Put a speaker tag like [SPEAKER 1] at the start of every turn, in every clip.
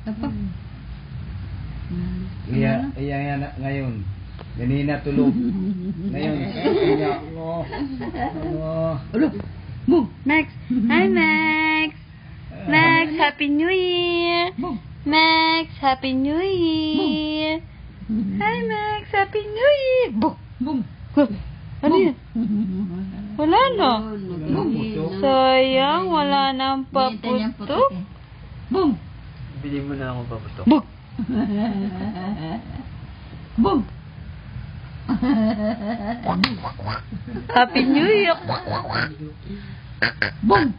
[SPEAKER 1] Apa?
[SPEAKER 2] Iya ngayon. Ganina tulog. Ngayon, kaya Allah.
[SPEAKER 1] Aduh, Bung.
[SPEAKER 3] Max. Hi, Max. Max, Happy New Year.
[SPEAKER 1] Bung.
[SPEAKER 3] Max, Happy New Year. Hi, Max, Happy New Year. Bung.
[SPEAKER 1] Bung.
[SPEAKER 3] Ano yan? Wala na.
[SPEAKER 2] Putok.
[SPEAKER 3] Sayang, wala nang paputok.
[SPEAKER 1] Bung.
[SPEAKER 4] Bili mo na akong paputok.
[SPEAKER 3] Bung.
[SPEAKER 1] Bung.
[SPEAKER 3] Happy New Year.
[SPEAKER 1] Bung.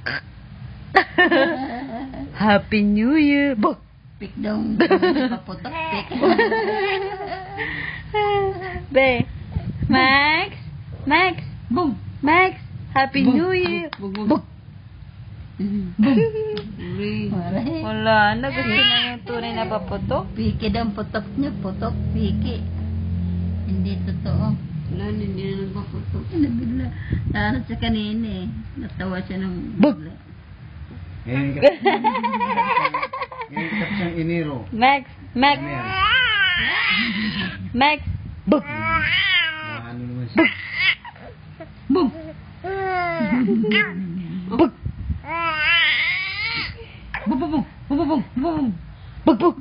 [SPEAKER 3] Happy New Year. Bung.
[SPEAKER 1] Pik dong. Paputok pik.
[SPEAKER 3] Be. Max. Max.
[SPEAKER 1] Bung.
[SPEAKER 3] Max. Happy
[SPEAKER 1] Bung.
[SPEAKER 3] New Year.
[SPEAKER 1] Bung.
[SPEAKER 3] Bung.
[SPEAKER 1] Bung.
[SPEAKER 3] Wala na. Gusto na yung tunay na paputok.
[SPEAKER 1] Piki daw ang putok niya. Putok. Piki. Hindi totoo. Wala, hindi na nagpaputok. Nabigla. Ano sa kanina eh. Natawa siya ng bigla.
[SPEAKER 2] Ngayon ka siyang iniro.
[SPEAKER 3] Max. Max.
[SPEAKER 2] Ano yan?
[SPEAKER 3] Max. Bung.
[SPEAKER 2] Ano naman siya?
[SPEAKER 1] Bung!
[SPEAKER 3] Bung.
[SPEAKER 1] Bung! Bung! Bung! Bung! Bung!
[SPEAKER 3] Bung. Bung.